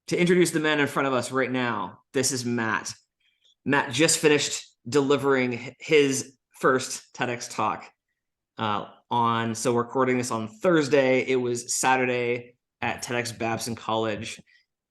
to introduce the man in front of us right now, this is Matt. Matt just finished delivering his first TEDx talk so we're recording this on Thursday. It was Saturday at TEDx Babson College.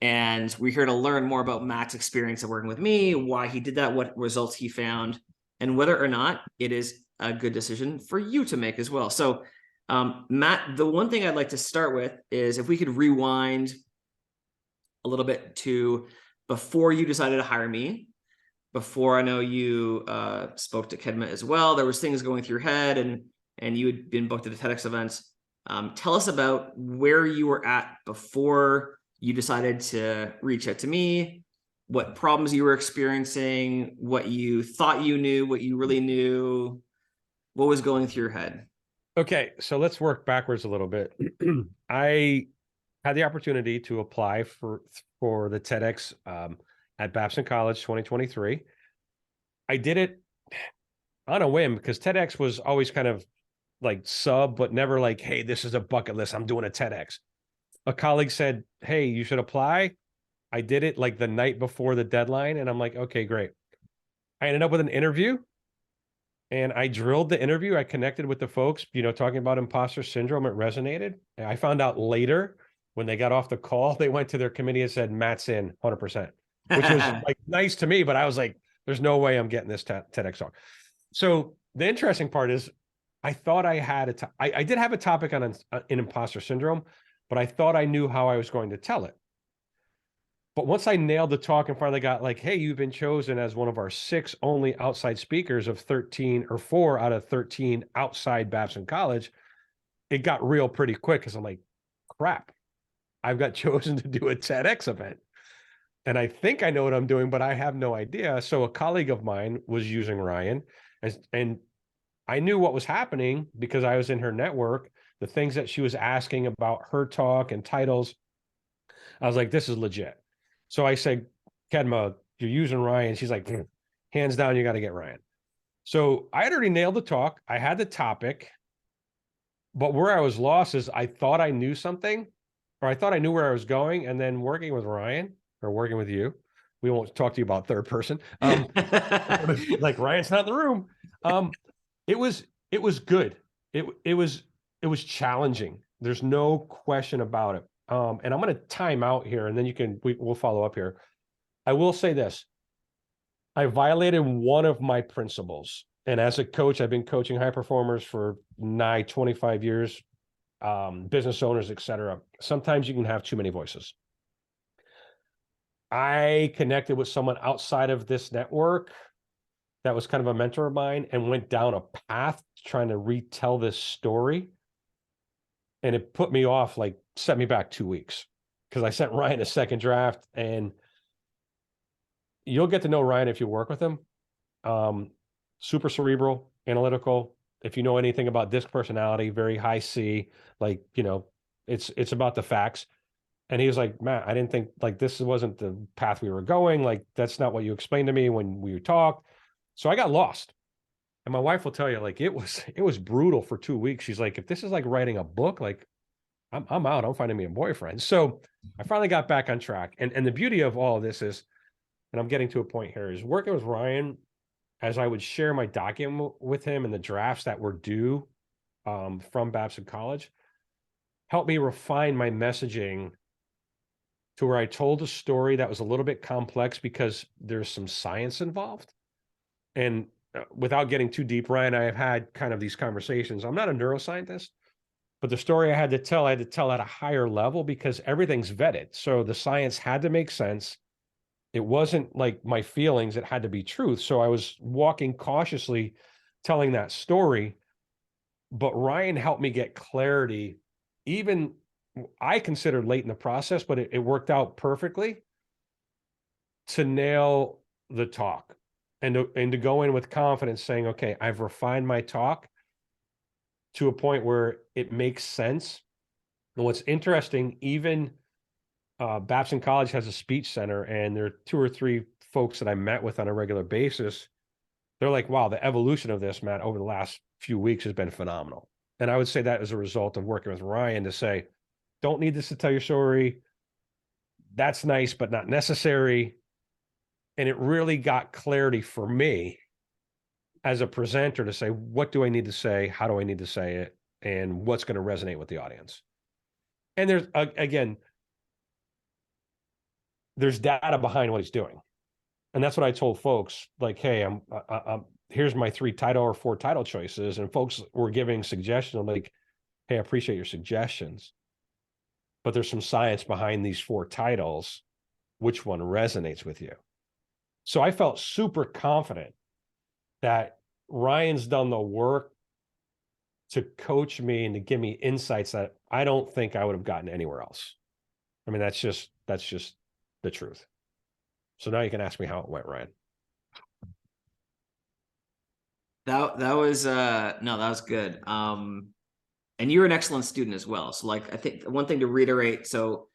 And we're here to learn more about Matt's experience of working with me, why he did that, what results he found, and whether or not it is a good decision for you to make as well. So Matt, the one thing I'd like to start with is if we could rewind a little bit to before you decided to hire me, before I know you spoke to Kedma as well, there was things going through your head and you had been booked at a TEDx event. Tell us about where you were at before you decided to reach out to me, what problems you were experiencing, what you thought you knew, what you really knew, what was going through your head. Okay, so let's work backwards a little bit. I had the opportunity to apply for the TEDx at Babson College 2023. I did it on a whim because TEDx was always kind of like sub, but never like, hey, this is a bucket list. I'm doing a TEDx. A colleague said, hey, you should apply. I did it like the night before the deadline. And I'm like, okay, great. I ended up with an interview and I drilled the interview. I connected with the folks, talking about imposter syndrome. It resonated. And I found out later when they got off the call, they went to their committee and said, Matt's in 100%, which was like nice to me, but I was like, there's no way I'm getting this TEDx talk. So the interesting part is I thought I had I did have a topic on in imposter syndrome, but I thought I knew how I was going to tell it. But once I nailed the talk and finally got like, hey, you've been chosen as one of our 6 only outside speakers of 13 or 4 out of 13 outside Babson College, it got real pretty quick because I'm like, crap, I've got chosen to do a TEDx event. And I think I know what I'm doing, but I have no idea. So a colleague of mine was using Ryan and I knew what was happening because I was in her network, the things that she was asking about her talk and titles. I was like, this is legit. So I said, Kedma, you're using Ryan. She's like, hands down, you got to get Ryan. So I had already nailed the talk. I had the topic, but where I was lost is I thought I knew something, or I thought I knew where I was going. And then working with Ryan or working with you, we won't talk to you about third person. Like Ryan's not in the room. It was good. It was challenging. There's no question about it. And I'm going to time out here and then we'll follow up here. I will say this. I violated one of my principles. And as a coach, I've been coaching high performers for nigh 25 years, business owners, et cetera. Sometimes you can have too many voices. I connected with someone outside of this network that was kind of a mentor of mine and went down a path trying to retell this story. And it put me off, like set me back 2 weeks because I sent Ryan a second draft, and you'll get to know Ryan if you work with him. Super cerebral, analytical. If you know anything about disc personality, very high C, like, it's about the facts. And he was like, Matt, I didn't think like this wasn't the path we were going. Like, that's not what you explained to me when we talked. So I got lost. And my wife will tell you, like, it was brutal for 2 weeks. She's like, if this is like writing a book, like I'm out. I'm finding me a boyfriend. So I finally got back on track. And the beauty of all of this is, and I'm getting to a point here, is working with Ryan as I would share my document with him and the drafts that were due from Babson College, helped me refine my messaging to where I told a story that was a little bit complex because there's some science involved. And without getting too deep, Ryan, I have had kind of these conversations. I'm not a neuroscientist, but the story I had to tell at a higher level because everything's vetted. So the science had to make sense. It wasn't like my feelings. It had to be truth. So I was walking cautiously telling that story, but Ryan helped me get clarity. Even I considered late in the process, but it worked out perfectly to nail the talk. And to go in with confidence saying, okay, I've refined my talk to a point where it makes sense. And what's interesting, even Babson College has a speech center, and there are 2 or 3 folks that I met with on a regular basis. They're like, wow, the evolution of this, Matt, over the last few weeks has been phenomenal. And I would say that as a result of working with Ryan to say, don't need this to tell your story. that's nice, but not necessary. And it really got clarity for me as a presenter to say, what do I need to say? How do I need to say it? And what's going to resonate with the audience? And there's, again, there's data behind what he's doing. And that's what I told folks, like, hey, I'm here's my 3 title or 4 title choices. And folks were giving suggestions. I'm like, hey, I appreciate your suggestions, but there's some science behind these 4 titles. Which one resonates with you? So I felt super confident that Ryan's done the work to coach me and to give me insights that I don't think I would have gotten anywhere else. I mean, that's just the truth. So now you can ask me how it went, Ryan. That was no, that was good. And you're an excellent student as well. So like I think one thing to reiterate, so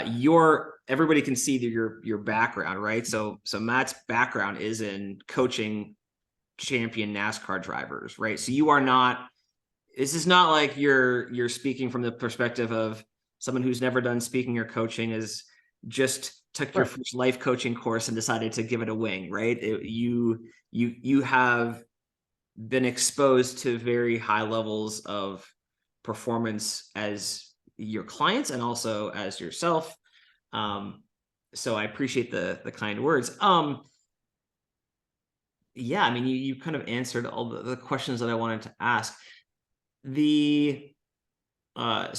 your everybody can see your background, right? So Matt's background is in coaching champion NASCAR drivers, right? So you are not, this is not like you're speaking from the perspective of someone who's never done speaking or coaching, is just took your first life coaching course and decided to give it a wing, right? You have been exposed to very high levels of performance as your clients and also as yourself. So I appreciate the kind words. Yeah, I mean, you kind of answered all the questions that I wanted to ask. So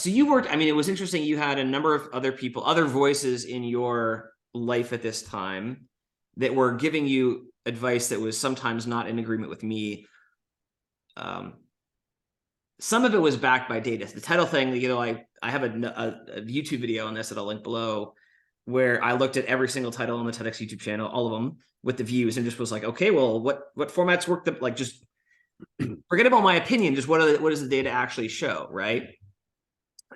you worked, I mean, it was interesting. You had a number of other people, other voices in your life at this time that were giving you advice that was sometimes not in agreement with me. Some of it was backed by data. The title thing, you know, I have a YouTube video on this that I'll link below, where I looked at every single title on the TEDx YouTube channel, all of them with the views, and just was like, okay, well, what formats work? Like, just forget about my opinion. Just what does the data actually show, right?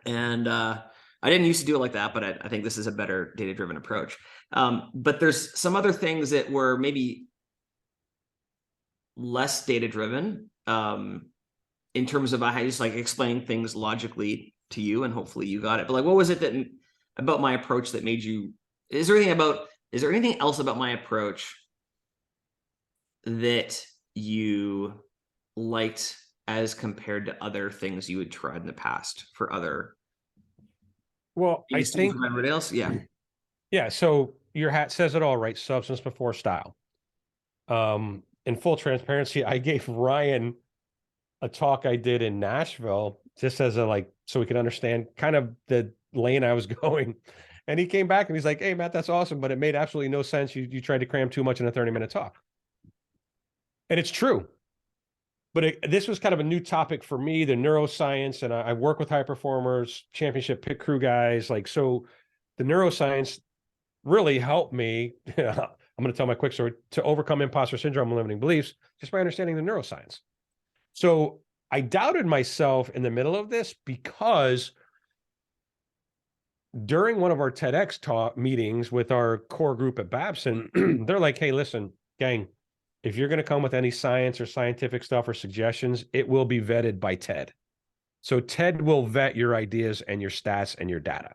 And I didn't used to do it like that, but I think this is a better data-driven approach. But there's some other things that were maybe less data-driven. In terms of I just like explaining things logically to you, and hopefully you got it. But like, what was it that about my approach that made you? Is there anything else about my approach that you liked as compared to other things you had tried in the past for other? Well, I think from everybody else, yeah. Yeah. So your hat says it all, right? Substance before style. In full transparency, I gave Ryan a talk I did in Nashville just as a like, so we could understand kind of the lane I was going. And he came back and he's like, hey, Matt, that's awesome, but it made absolutely no sense. You tried to cram too much in a 30-minute talk. And it's true. But this was kind of a new topic for me, the neuroscience, and I work with high performers, championship pit crew guys. Like, so the neuroscience really helped me. I'm going to tell my quick story to overcome imposter syndrome and limiting beliefs just by understanding the neuroscience. So I doubted myself in the middle of this because during one of our TEDx talk meetings with our core group at Babson, they're like, hey, listen, gang, if you're going to come with any science or scientific stuff or suggestions, it will be vetted by TED. So TED will vet your ideas and your stats and your data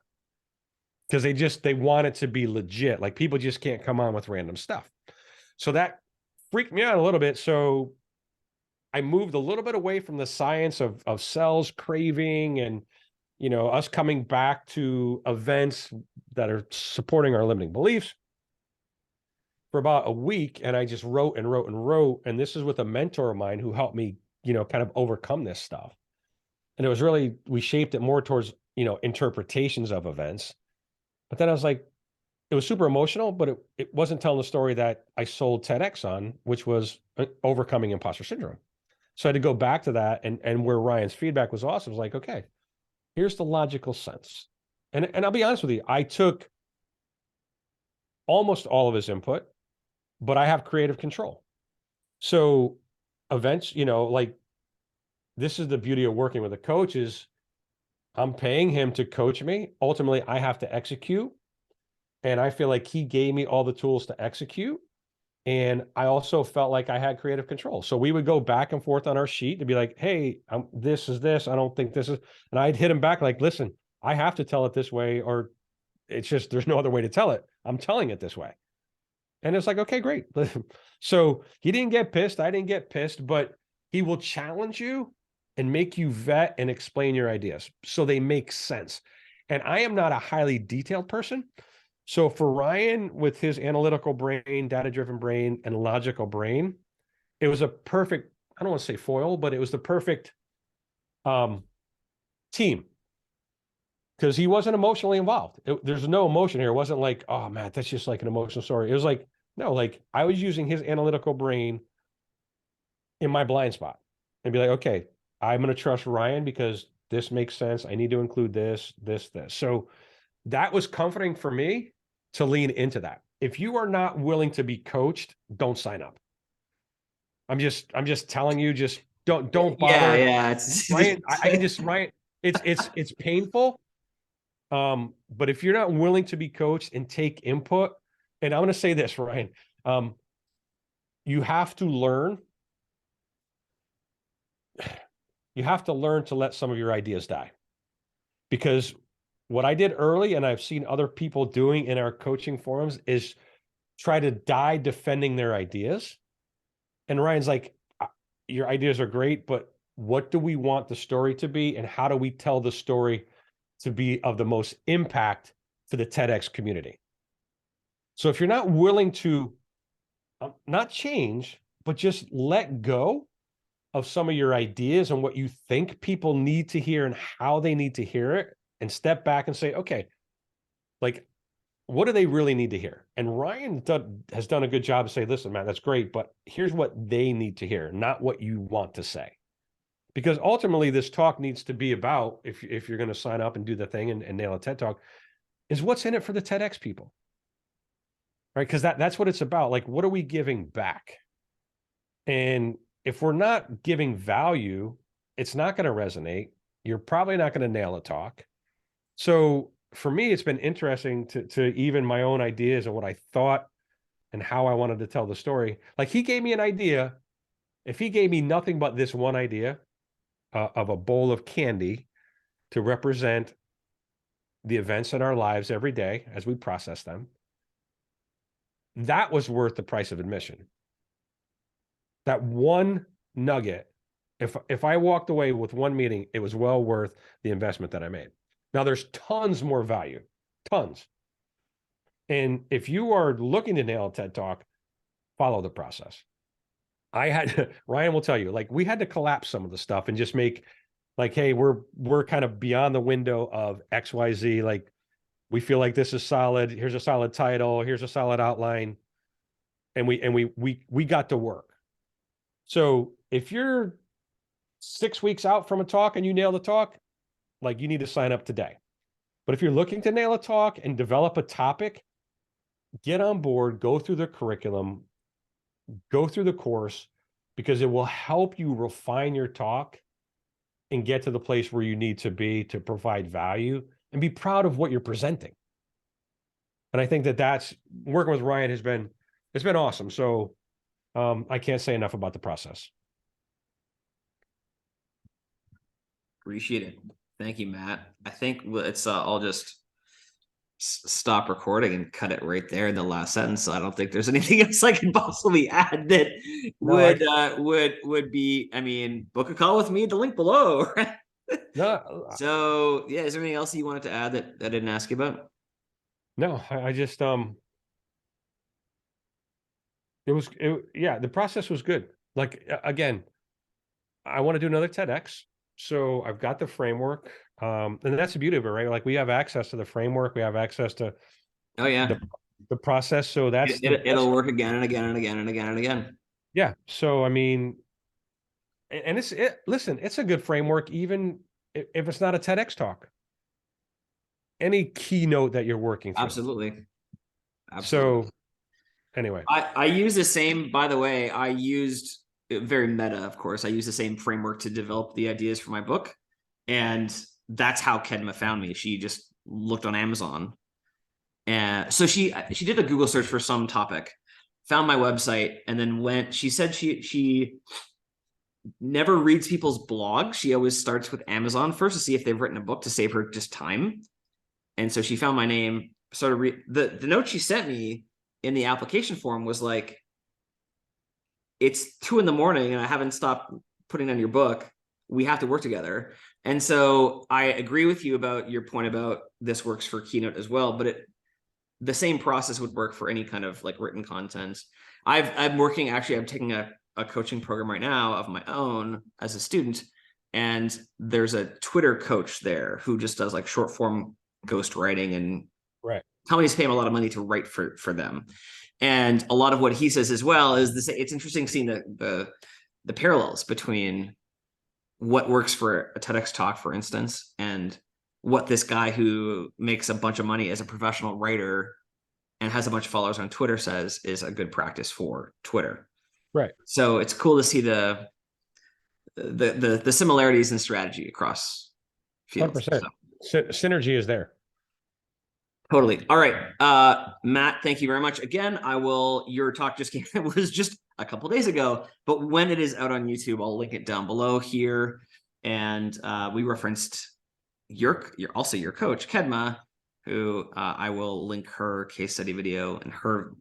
because they want it to be legit. Like, people just can't come on with random stuff. So that freaked me out a little bit. So I moved a little bit away from the science of cells craving and, you know, us coming back to events that are supporting our limiting beliefs for about a week. And I just wrote and wrote and wrote. And this is with a mentor of mine who helped me, you know, kind of overcome this stuff. And it was really, we shaped it more towards, you know, interpretations of events. But then I was like, it was super emotional, but it wasn't telling the story that I sold TEDx on, which was overcoming imposter syndrome. So I had to go back to that, and where Ryan's feedback was awesome. Was like, okay, here's the logical sense. And I'll be honest with you, I took almost all of his input, but I have creative control. So events, you know, like, this is the beauty of working with a coach is I'm paying him to coach me. Ultimately, I have to execute. And I feel like he gave me all the tools to execute. And I also felt like I had creative control. So we would go back and forth on our sheet to be like, hey, this is this. I don't think this is. And I'd hit him back like, listen, I have to tell it this way, or It's just, there's no other way to tell it. I'm telling it this way. And it's like, okay, great. So he didn't get pissed. I didn't get pissed, but he will challenge you and make you vet and explain your ideas so they make sense. And I am not a highly detailed person. So for Ryan, with his analytical brain, data-driven brain, and logical brain, it was a perfect, I don't want to say foil, but it was the perfect team, because he wasn't emotionally involved. There's no emotion here. It wasn't like, oh man, that's just like an emotional story. It was like, no, like I was using his analytical brain in my blind spot and be like, okay, I'm going to trust Ryan because this makes sense. I need to include this, this, this. So that was comforting for me to lean into that. If you are not willing to be coached, don't sign up. I'm just telling you, just don't Yeah, bother. yeah. It's Ryan, I can just, Ryan, it's painful. But if you're not willing to be coached and take input, and I'm going to say this, Ryan, you have to learn. You have to learn to let some of your ideas die, because what I did early, and I've seen other people doing in our coaching forums, is try to die defending their ideas. And Ryan's like, your ideas are great, but what do we want the story to be? And how do we tell the story to be of the most impact for the TEDx community? So if you're not willing to not change, but just let go of some of your ideas and what you think people need to hear and how they need to hear it, and step back and say, okay, like, what do they really need to hear? And Ryan has done a good job to say, listen, man, that's great, but here's what they need to hear, not what you want to say. Because ultimately this talk needs to be about, if you're going to sign up and do the thing and nail a TED talk, is what's in it for the TEDx people, right? Because that's what it's about. Like, what are we giving back? And if we're not giving value, it's not going to resonate. You're probably not going to nail a talk. So for me, it's been interesting to even my own ideas and what I thought and how I wanted to tell the story. Like, he gave me an idea. If he gave me nothing but this one idea of a bowl of candy to represent the events in our lives every day as we process them, that was worth the price of admission. That one nugget, if I walked away with one meeting, it was well worth the investment that I made. Now there's tons more value, tons. And if you are looking to nail a TED Talk, follow the process. Ryan will tell you, like, we had to collapse some of the stuff and just make, like, hey, we're kind of beyond the window of XYZ. Like, we feel like this is solid. Here's a solid title. Here's a solid outline. And we got to work. So if you're 6 weeks out from a talk and you nail the talk, like, you need to sign up today. But if you're looking to nail a talk and develop a topic, get on board, go through the curriculum, go through the course, because it will help you refine your talk and get to the place where you need to be to provide value and be proud of what you're presenting. And I think that's working with Ryan it's been awesome. So I can't say enough about the process. Appreciate it. Thank you, Matt. I think it's I'll just stop recording and cut it right there in the last sentence. So I don't think there's anything else I can possibly add that would be. I mean, book a call with me at the link below. Right? No. So yeah, is there anything else you wanted to add that I didn't ask you about? No, I just yeah, the process was good. Like, again, I want to do another TEDx. So I've got the framework. And that's the beauty of it, right? Like, we have access to the framework, we have access to Oh yeah, the process. So it'll work again and again and again and again and again. yeah. So I mean, and listen, it's a good framework, even if it's not a TEDx talk. Any keynote that you're working through. Absolutely. So anyway, I use the same, by the way, I used very meta, of course. I use the same framework to develop the ideas for my book. And that's how Kedma found me. She just looked on Amazon. And so she did a Google search for some topic, found my website, and then she said she never reads people's blogs. She always starts with Amazon first to see if they've written a book to save her just time. And so she found my name, started the note she sent me in the application form was like, it's 2 a.m. and I haven't stopped putting on your book. We have to work together. And so I agree with you about your point about this works for Keynote as well, but the same process would work for any kind of like written content. I'm taking a coaching program right now of my own as a student. And there's a Twitter coach there who just does like short form ghost writing, and Right. companies pay him a lot of money to write for them. And a lot of what he says as well is this. It's interesting seeing the parallels between what works for a TEDx talk, for instance, and what this guy who makes a bunch of money as a professional writer and has a bunch of followers on Twitter says is a good practice for Twitter. Right. So it's cool to see the similarities in strategy across fields. 100%. Synergy is there. Totally. All right. Matt, thank you very much. Again, your talk just came, it was just a couple days ago, but when it is out on YouTube, I'll link it down below here. And we referenced your coach, Kedma, who I will link her case study video and her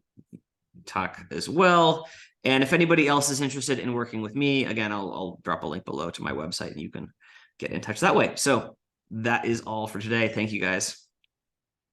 talk as well. And if anybody else is interested in working with me, again, I'll drop a link below to my website and you can get in touch that way. So that is all for today. Thank you guys.